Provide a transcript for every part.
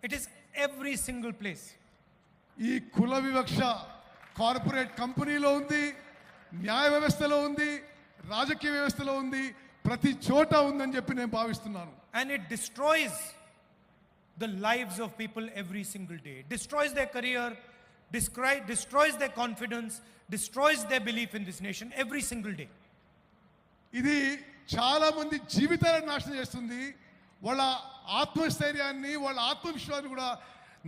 It is every single place. ఈ కుల వివక్ష కార్పొరేట్ కంపెనీలో ఉంది, న్యాయ వ్యవస్థలో ఉంది, రాజకీయ వ్యవస్థలో ఉంది, ప్రతి చోట ఉందని చెప్పి నేను భావిస్తున్నాను. And it destroys the lives of people every single day. It destroys their career, destroys their confidence, destroys their belief in this nation every single day. ఇది చాలా మంది జీవితాలను నాశనం చేస్తుంది, వాళ్ళ ఆత్మస్థైర్యాన్ని, వాళ్ళ ఆత్మవిశ్వాసాన్ని కూడా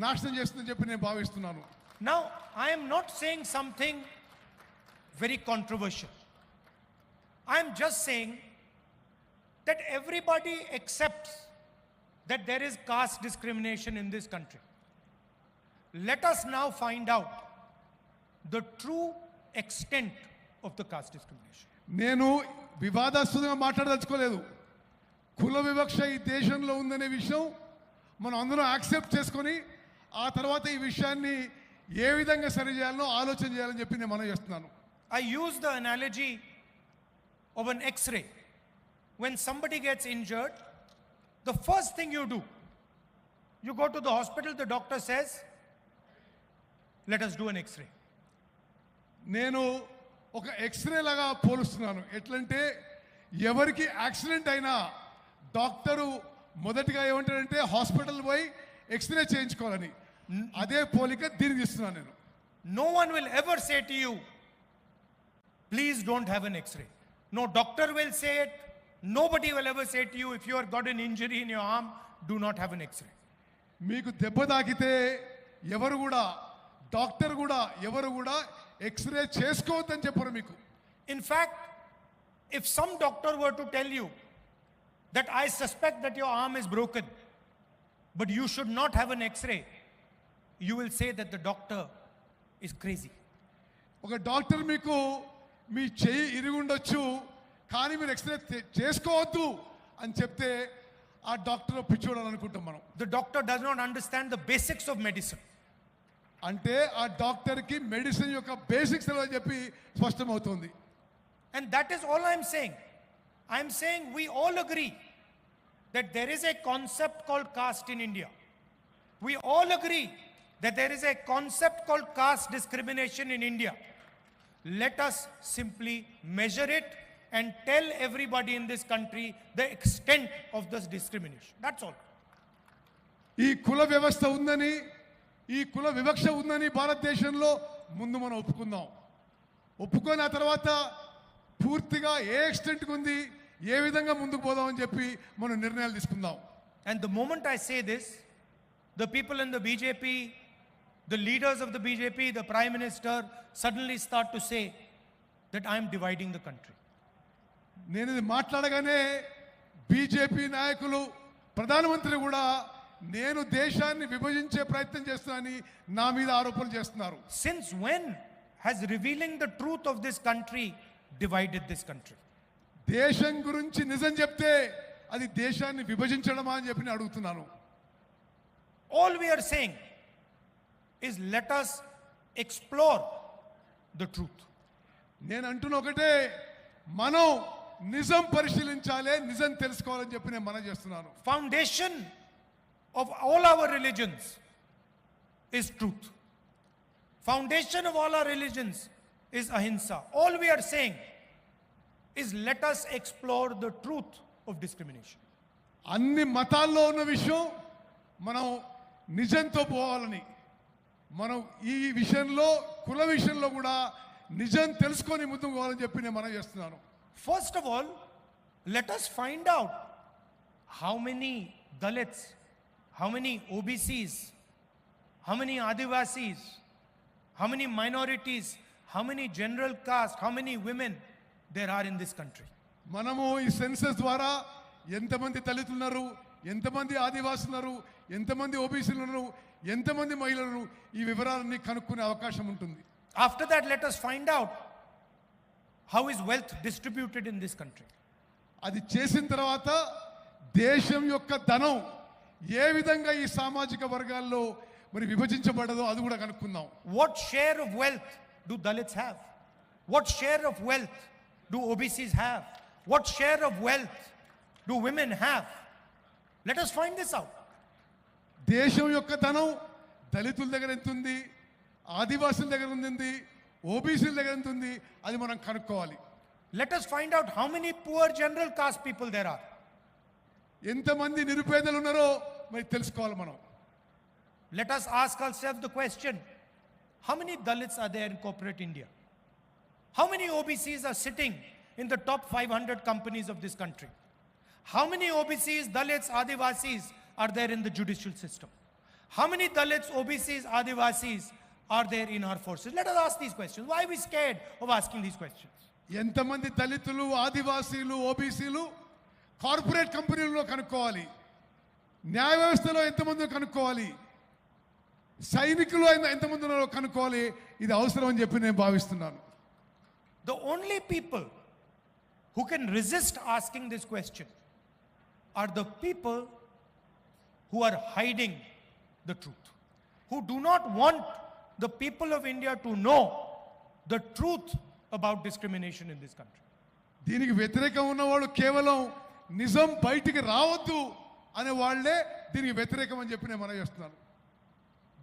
నాశనం చేస్తుందని చెప్పి నేను భావిస్తున్నాను. Now, I am not saying something very controversial. I am just saying that everybody accepts that there is caste discrimination in this country. Let us now find out the true extent of the caste discrimination. నేను వివాదాస్పదంగా మాట్లాడదలుచుకోలేదు. కుల వివక్ష ఈ దేశంలో ఉందనే విషయం మనం అందరం యాక్సెప్ట్ చేసుకొని ఆ తర్వాత ఈ విషయాన్ని ఏ విధంగా సరిచేయాలనో ఆలోచన చేయాలని చెప్పి నేను మనం చేస్తున్నాను. I use the analogy of an X-ray. When somebody gets injured, the first thing you do, you go to the hospital, the doctor says, let us do an X-ray. నేను ఒక ఎక్స్రే లాగా పోలుస్తున్నాను. ఎట్లంటే ఎవరికి యాక్సిడెంట్ అయినా doctor మొదటిగా ఏమంటాడంటే hospital పోయి x ray చేయించుకోవాలని. అదే పోలిక దీనికి ఇస్తున్నాను నేను. No one will ever say to you, please don't have an X-ray. No doctor will say it. Nobody will ever say to you, if you have got an injury in your arm, do not have an X-ray. మీకు దెబ్బ తాకితే ఎవరు కూడా doctor కూడా ఎవరు కూడా x ray చేసుకోవద్దని చెప్పరు మీకు. In fact, if some doctor were to tell you that I suspect that your arm is broken, but you should not have an X-ray, you will say that the doctor is crazy. ఒక doctor మీకు మీ చెయ్యి ఇరుగుండొచ్చు కానీ మీరు x ray చేసుకోవద్దు అని చెప్తే ఆ doctor పిచ్చోడు అని అనుకుంటాం మనం. The doctor does not understand the basics of medicine. అంటే ఆ డాక్టర్కి మెడిసిన్ యొక్క బేసిక్స్ అని చెప్పి స్పష్టమవుతుంది. And that is all I am saying. I am saying we all agree that there is a concept called caste in India. We all agree that there is a concept called caste discrimination in India. Let us simply measure it and tell everybody in this country the extent of this discrimination. That's all. ఈ కుల వ్యవస్థ ఉందని, ఈ కుల వివక్ష ఉందని భారతదేశంలో ముందు మనం ఒప్పుకుందాం. ఒప్పుకొని ఆ తర్వాత పూర్తిగా ఏ ఎక్స్టెంట్కి ఉంది, ఏ విధంగా ముందుకు పోదామని చెప్పి మనం నిర్ణయాలు తీసుకుందాం. And the moment I say this, the people in the BJP, the leaders of the BJP, the Prime Minister suddenly start to say that I am dividing the country. నేను ఇది మాట్లాడగానే బీజేపీ నాయకులు, ప్రధానమంత్రి కూడా నేను దేశాన్ని విభజించే ప్రయత్నం చేస్తున్నానని నా మీద ఆరోపణలు చేస్తున్నారు. Since when has revealing the truth of this country divided this country? దేశం గురించి నిజం చెప్తే అది దేశాన్ని విభజించడమా అని చెప్పి అడుగుతున్నాను. All we are saying is let us explore the truth. నేను అంటున్న ఒకటే, మనం నిజం పరిశీలించాలి, నిజం తెలుసుకోవాలని చెప్పి నేను మనం చేస్తున్నాను. Foundation of all our religions is truth. Foundation of all our religions is ahimsa. All we are saying is let us explore the truth of discrimination. అన్ని మతాల్లో ఉన్న విషయం మనం నిజంతో పోవాలని, మనం ఈ విషయంలో కుల విషయంలో కూడా నిజం తెలుసుకొని ముందుకు పోవాలని చెప్పి నేను మనం చేస్తున్నాను. First of all, let us find out how many Dalits, how many OBCs, how many Adivasis, how many minorities, how many general caste, how many women there are in this country. మనము ఈ census ద్వారా ఎంతమంది దళితులు ఉన్నారు, ఎంతమంది ఆదివాసులు ఉన్నారు, ఎంతమంది ఓబీసీలు ఉన్నారు, ఎంతమంది మహిళలు, ఈ వివరాలన్నీ కనుక్కునే అవకాశం ఉంటుంది. After that, let us find out how is wealth distributed in this country. అది చేసిన తర్వాత దేశం యొక్క ధనం ఏ విధంగా ఈ సామాజిక వర్గాల్లో మరి విభజించబడదో అది కూడా కనుక్కుందాం. What share of wealth do Dalits have? What share of wealth do OBCs have? What share of wealth do women have? Let us find this out. దేశం యొక్క ధనం దళితుల దగ్గర ఎంత ఉంది, ఆదివాసుల దగ్గర ఉంది, ఓబీసీల దగ్గర ఎంత ఉంది, అది మనం కనుక్కోవాలి. Let us find out how many poor general caste people there are. ఎంతమంది నిరుపేదలు ఉన్నారో మరి తెలుసుకోవాలి మనం. Let us ask ourselves the question, how many Dalits are there in corporate India? How many OBCs are sitting in the top 500 companies of this country? How many OBCs, Dalits, Adivasis are there in the judicial system? How many Dalits, OBCs, Adivasis are there in our forces? Let us ask these questions. Why are we scared of asking these questions? ఎంతమంది దళితులు, ఆదివాసీలు, ఓబీసీలు corporate కంపెనీల్లో కనుక్కోవాలి, న్యాయ వ్యవస్థలో ఎంతమంది కనుక్కోవాలి, సైనికులు ఎంతమంది ఉన్నారో కనుక్కోవాలి. ఇది అవసరం అని చెప్పి నేను భావిస్తున్నాను. The only people who can resist asking this question are the people who are hiding the truth, who do not want the people of India to know the truth about discrimination in this country. దీనికి వ్యతిరేకం ఉన్నవాళ్ళు కేవలం నిజం బయటికి రావద్దు అనే వాళ్ళే దీనికి వ్యతిరేకం అని చెప్పి నేను మనం చేస్తున్నాను.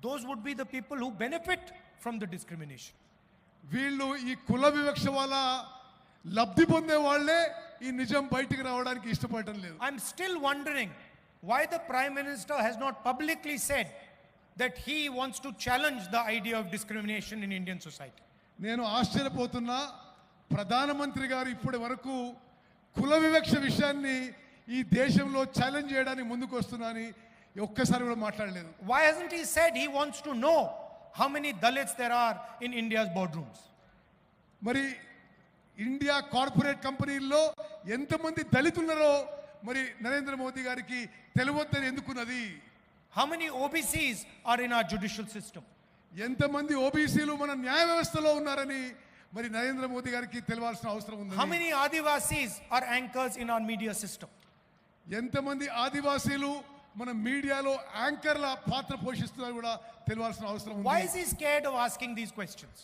Those would be the people who benefit from the discrimination. వీళ్ళు ఈ కుల వివక్ష వల్ల లబ్ధి పొందే వాళ్ళే ఈ నిజం బయటికి రావడానికి ఇష్టపడటం లేదు. I'm still wondering why the Prime Minister has not publicly said that he wants to challenge the idea of discrimination in Indian society. నేను ఆశ్చర్యపోతున్నా, ప్రధానమంత్రి గారు ఇప్పటి వరకు కుల వివక్ష విషయాన్ని ఈ దేశంలో ఛాలెంజ్ చేయడానికి ముందుకు వస్తున్నానని ఒక్కసారి కూడా మాట్లాడలేదు. Why hasn't he said he wants to know how many Dalits there are in India's boardrooms? మరి ఇండియా కార్పొరేట్ కంపెనీల్లో ఎంతమంది దళితులున్నారో మరి నరేంద్ర మోదీ గారికి తెలియవద్దని ఎందుకున్నది? How many OBCs are in our judicial system? ఎంతమంది ఓబీసీలు మన న్యాయ వ్యవస్థలో ఉన్నారని మరి నరేంద్ర మోదీ గారికి తెలియాల్సిన అవసరం ఉంది. How many Adivasis are anchors in our media system? ఎంతమంది ఆదివాసీలు మన మీడియాలో యాంకర్ల పాత్ర పోషిస్తున్నారు కూడా తెలియాల్సిన అవసరం ఉంది. Why is he scared of asking these questions?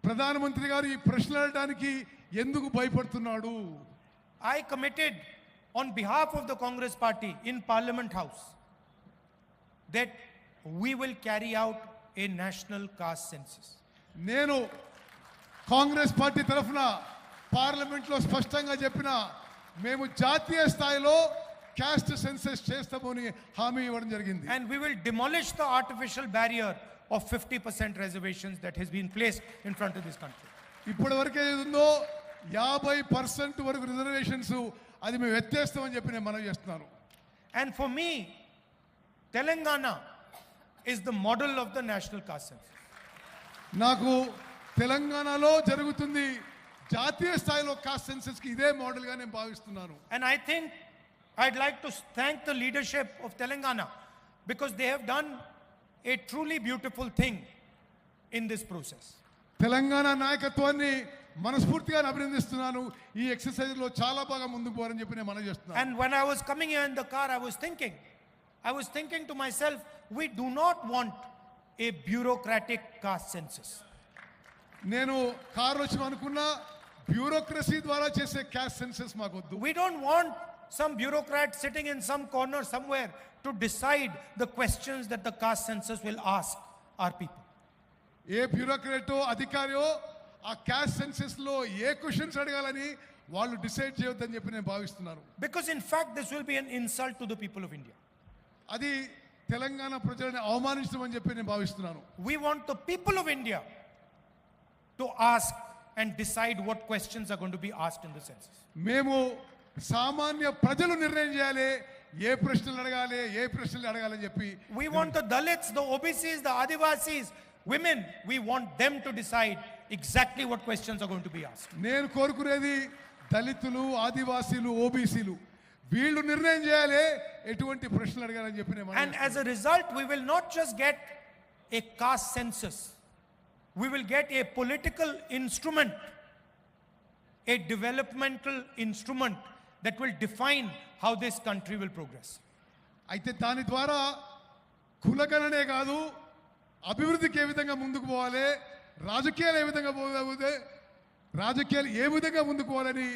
ప్రధానమంత్రి గారు ఈ ప్రశ్నలు అడగడానికి ఎందుకు భయపడుతున్నాడు? I committed on behalf of the Congress party in Parliament House that we will carry out a national caste census. నేను కాంగ్రెస్ పార్టీ తరఫున పార్లమెంట్లో స్పష్టంగా చెప్పిన మేము జాతీయ స్థాయిలో క్యాస్ట్ సెన్సస్ చేస్తామని హామీ ఇవ్వడం జరిగింది. And we will demolish the artificial barrier of 50% reservations that has been placed in front of this country. ఇప్పటి వరకు ఏది ఉందో 50% వరకు రిజర్వేషన్స్ అది మేము ఎత్తేస్తామని చెప్పి నేను మనవి చేస్తున్నాను. And for me, Telangana is the model of the national caste census. నాకు తెలంగాణలో జరుగుతుంది జాతీయ స్థాయిలో కాస్ట్ సెన్సస్ కి ఇదే మోడల్ గా నేను భావిస్తున్నాను. And I think I'd like to thank the leadership of Telangana because they have done a truly beautiful thing in this process. Telangana నాయకత్వాన్ని మనస్ఫూర్తిగా అభినందిస్తున్నాను. ఈ ఎక్సర్సైజ్ లో చాలా బాగా ముందుకు పోవాలని చెప్పి నేను మనవి చేస్తున్నాను. And when I was coming here in the car, I was thinking to myself, we do not want a bureaucratic caste census. నేను కారులో వచ్చి అనుకున్నా బ్యూరోక్రసీ ద్వారా చేసే క్యాస్ట్ సెన్సస్ మాకొద్దు. We don't want some bureaucrat sitting in some corner somewhere to decide the questions that the caste census will ask our people. ఏ బ్యూరోక్రాటో అధికారియో ఆ caste census లో ఏ questions అడగాలని వాళ్ళు డిసైడ్ చేయొద్దని చెప్పి నేను భావిస్తున్నాను. Because in fact this will be an insult to the people of India. అది తెలంగాణ ప్రజలను అవమానించడం అని చెప్పి నేను భావిస్తున్నాను. We want the people of India to ask and decide what questions are going to be asked in the census. మేము సామాన్య ప్రజలు నిర్ణయం చేయాలి ఏ ప్రశ్నలు అడగాలి ఏ ప్రశ్నలు అడగాలని చెప్పి. We want the Dalits, the OBCs, the Adivasis, women, we want them to decide exactly what questions are going to be asked. నేను కోరుకునేది దళితులు, ఆదివాసీలు, ఓబీసీలు వీళ్ళు నిర్ణయం చేయాలి ఎటువంటి ప్రశ్నలు అడగాలని చెప్పి నేను. And as a result, we will not just get a caste census. We will get a political instrument, a developmental instrument that will define how this country will progress. అయితే దాని ద్వారా కులగణనే కాదు అభివృద్ధికి ఏ విధంగా ముందుకు పోవాలి, రాజకీయాలు ఏ విధంగా పోవాలి, రాజకీయాలు ఏ విధంగా ముందుకు పోవాలని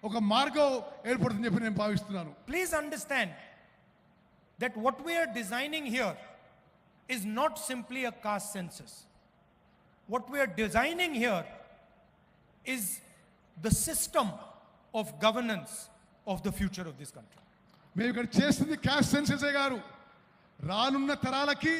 ఒక మార్గం ఏర్పడుతుందని చెప్పి నేను భావిస్తున్నాను. Please understand that what we are designing here is not simply a caste census. What we are designing here is the system of governance of the future of this country. మేము ఇక్కడ చేస్తుంది క్యాస్ట్ సెన్సెసే గారు. రానున్న తరాలకి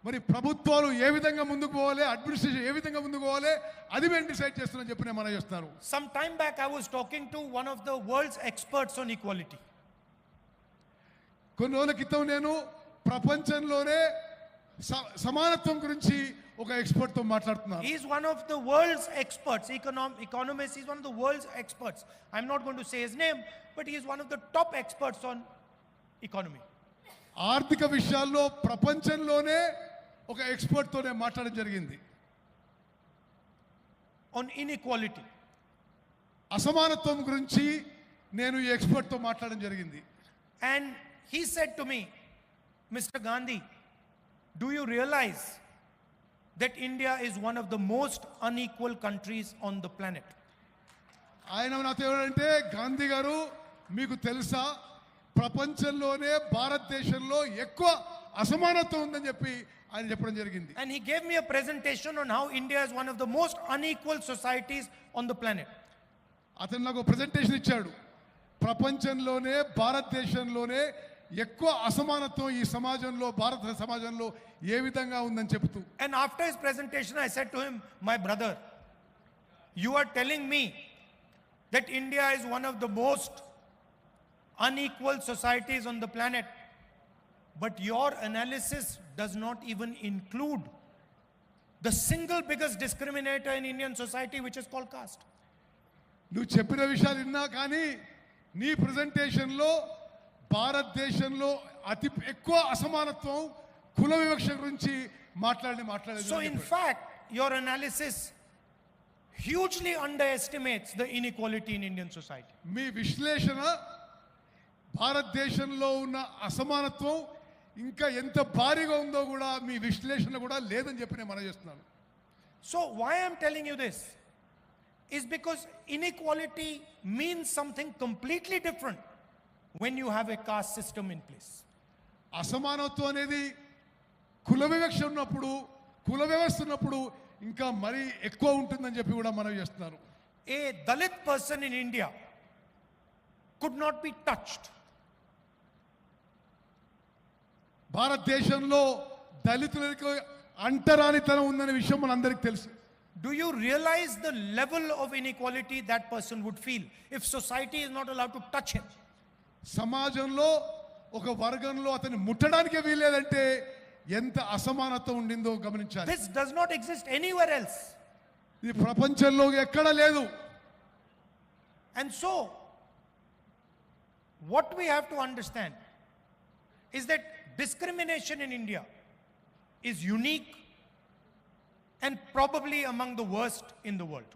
మరి ప్రభుత్వాలు ఏ విధంగా ముందుకు పోవాలి, అడ్మినిస్ట్రేషన్ ఏ విధంగా ముందుకు పోవాలి, అది మేము డిసైడ్ చేస్తున్నాం చెప్పి నేను మనం చేస్తున్నారు. Some time back I was talking to one of the world's experts on equality. కొన్ని రోజుల క్రితం నేను ప్రపంచంలోనే సమానత్వం గురించి ఒక ఎక్స్పర్ట్ తో మాట్లాడుతున్నాను. He is one of the world's experts, economist. He is one of the world's experts. I'm not going to say his name, but he is one of the top experts on economy. ఆర్థిక విషయాల్లో ప్రపంచంలోనే ఒక expert తోనే మాట్లాడడం జరిగింది. On inequality. అసమానత్వం గురించి నేను ఈ ఎక్స్పర్ట్ తో మాట్లాడడం జరిగింది. And he said to me, Mr. Gandhi, do you realize that India is one of the most unequal countries on the planet? ఆయన నాతో ఏమంటే, గాంధీ గారు మీకు తెలుసా ప్రపంచంలోనే భారతదేశంలో ఎక్కువ అసమానత్వం ఉందని చెప్పి ఆయన చెప్పడం జరిగింది. And he gave me a presentation on how India is one of the most unequal societies on the planet. అతను నాకు ప్రెజెంటేషన్ ఇచ్చాడు. ప్రపంచంలోనే భారతదేశంలోనే ఎక్కువ అసమానత్వం ఈ సమాజంలో, భారత సమాజంలో ఏ విధంగా ఉందని చెప్తూ. And after his presentation I said to him, my brother, you are telling me that India is one of the most unequal societies on the planet, but your analysis does not even include the single biggest discriminator in Indian society, which is called caste. నువ్వు చెప్పిన విషయాలు విన్నా కానీ నీ ప్రెజెంటేషన్లో భారతదేశంలో అతి ఎక్కువ అసమానత్వం కుల వివక్ష గురించి మాట్లాడలేదు. So in fact your analysis hugely underestimates the inequality in Indian society. మీ విశ్లేషణ భారతదేశంలో ఉన్న అసమానత్వం ఇంకా ఎంత భారీగా ఉందో కూడా మీ విశ్లేషణ కూడా లేదని చెప్పి నేను మనం చేస్తున్నాను. So why I'm telling you this is because inequality means something completely different when you have a caste system in place. అసమానత్వం అనేది కుల వివక్ష ఉన్నప్పుడు, కుల వ్యవస్థ ఉన్నప్పుడు ఇంకా మరీ ఎక్కువ ఉంటుందని చెప్పి కూడా మనం చేస్తున్నారు. A Dalit person in India could not be touched. భారతదేశంలో దళితులకు అంటరానితనం ఉందనే విషయం మనందరికీ తెలుసు. Do you realize the level of inequality that person would feel if society is not allowed to touch him? సమాజంలో ఒక వర్గంలో అతన్ని ముట్టడానికే వీల్లేదంటే ఎంత అసమానత ఉండిందో గమనించాలి. This does not exist anywhere else. ఇది ప్రపంచంలో ఎక్కడ లేదు. And so what we have to understand is that discrimination in India is unique and probably among the worst in the world.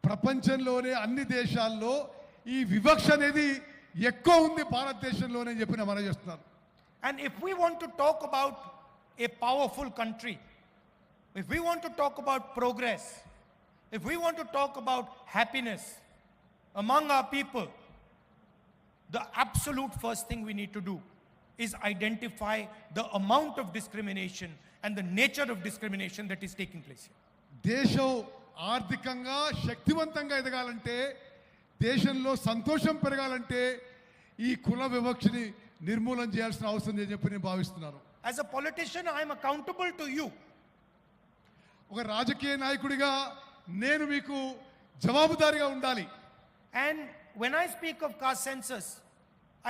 ప్రపంచంలోనే అన్ని దేశాల్లో ఈ వివక్ష అనేది ఎక్కువ ఉంది భారతదేశంలోనే చెప్పిన మనం చేస్తున్నారు. And if we want to talk about a powerful country, if we want to talk about progress, if we want to talk about happiness among our people, the absolute first thing we need to do is identify the amount of discrimination and the nature of discrimination that is taking place here. దేశం ఆర్థికంగా శక్తివంతంగా ఎదగాలంటే, దేశంలో సంతోషం పెరగాలంటే ఈ కుల వివక్షని నిర్మూలన చేయాల్సిన అవసరం అని చెప్పి నేను భావిస్తున్నాను. As a politician, I am accountable to you. ఒక రాజకీయ నాయకుడిగా నేను మీకు జవాబుదారీగా ఉండాలి. And when I speak of caste census,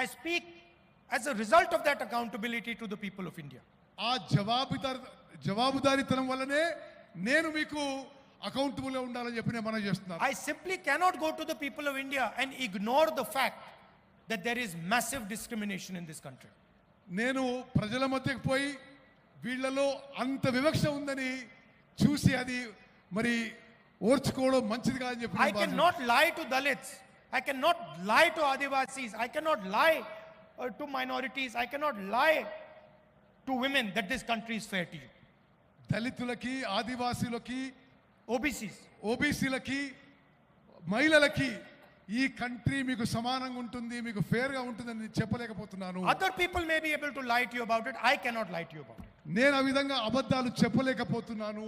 I speak as a result of that accountability to the people of India. ఆ జవాబుదారీతనం వల్లనే నేను మీకు అకౌంటబుల్ గా ఉండాలని చెప్పి నేను మనం చేస్తున్నాను. I simply cannot go to the people of India and ignore the fact that there is massive discrimination in this country. నేను ప్రజల మధ్యకి పోయి వీళ్ళలో అంత వివక్ష ఉందని చూసి అది మరి ఓర్చుకోవడం మంచిది కాదని చెప్పి I cannot lie to Dalits. I cannot lie to Adivasis. I cannot lie to minorities. I cannot lie to women that this country is fair to you. దళితులకి, ఆదివాసీలకి, OBCs, ఓబీసీలకి, మహిళలకి ఈ కంట్రీ మీకు సమానంగా ఉంటుంది, మీకు ఫేర్ గా ఉంటుందని నేను చెప్పలేకపోతున్నాను. Other people may be able to lie to you about it. I cannot lie to you about it. నేను ఆ విధంగా అబద్ధాలు చెప్పలేకపోతున్నాను.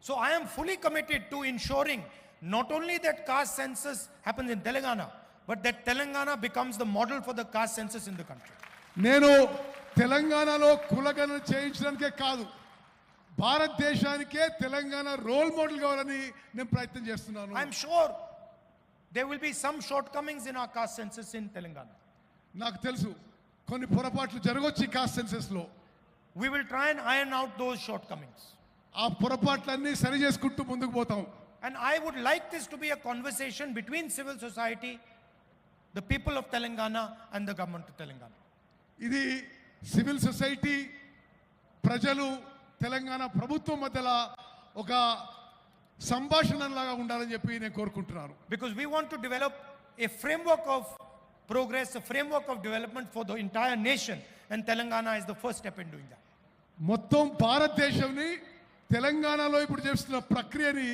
So I am fully committed to ensuring not only that caste census happens in Telangana, but that Telangana becomes the model for the caste census in the country. నేను తెలంగాణలో కులగణన చేయించడానికే కాదు, భారతదేశానికే Telangana role model కావాలని నేను ప్రయత్నం చేస్తున్నాను. I am sure there will be some shortcomings in our caste census in Telangana. నాకు తెలుసు కొన్ని పొరపాట్లు జరగొచ్చు ఈ కాస్ట్ సెన్సస్ లో. We will try and iron out those shortcomings. ఆ పొరపాట్లన్నీ సరి చేసుకుంటూ ముందుకు పోతాం. And I would like this to be a conversation between civil society, the people of Telangana and the government of Telangana. ఇది civil society, ప్రజలు, తెలంగాణ ప్రభుత్వం మధ్యలో ఒక సంభాషణలాగా ఉండాలని చెప్పి నేను కోరుకుంటున్నాను. Because we want to develop a framework of progress, a framework of development for the entire nation, and Telangana is the first step in doing that. మొత్తం భారతదేశంని తెలంగాణలో ఇప్పుడు చేస్తున్న ప్రక్రియని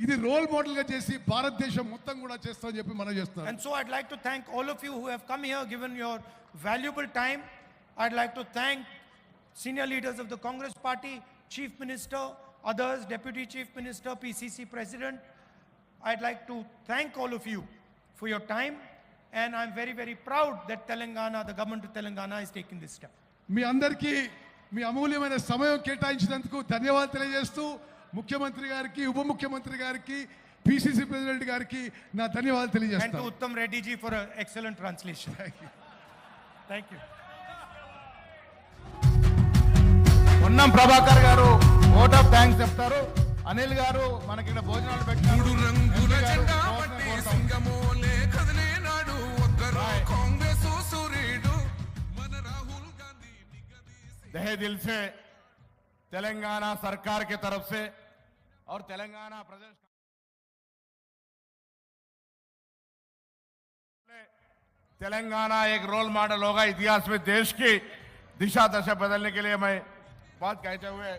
ఇది రోల్ మోడల్ గా చేసి భారతదేశం మొత్తం కూడా చేస్తామని చెప్పి మనం చేస్తున్నాం. And so I'd like to thank all of you who have come here, given your valuable time. I'd like to thank senior leaders of the Congress Party, Chief Minister, others, Deputy Chief Minister, PCC President. I'd like to thank all of you for your time, and I'm very, very proud that Telangana, the government of Telangana, is taking this step. మీ అందరికీ మీ అమూల్యమైన సమయం కేటాయించినందుకు ధన్యవాదాలు తెలియజేస్తూ ముఖ్యమంత్రి గారికి, ఉప ముఖ్యమంత్రి గారికి, పిసిసి ప్రెసిడెంట్ గారికి నా ధన్యవాదాలు And to తెలియజేస్తాను. Uttam Reddy ji for an excellent translation. Thank you. Ponnam Prabhakar గారు ఓట్ ఆఫ్ థ్యాంక్స్ చెప్తారు. అనిల్ గారు మనకి ఇక్కడ భోజనాలు పెట్టారు. మూడు రంగుల జెండా పట్టి సింగమోలే కదిలే నాడు ఒక్కరు కాంగ్రెస్ సూర్యుడు మన రాహుల్ గాంధీ तहे दिल से तेलंगाना सरकार की तरफ से और तेलंगाना प्रदेश तेलंगाना एक रोल मॉडल होगा इतिहास में, देश की दिशा दशा बदलने के लिए मैं बात कहते हुए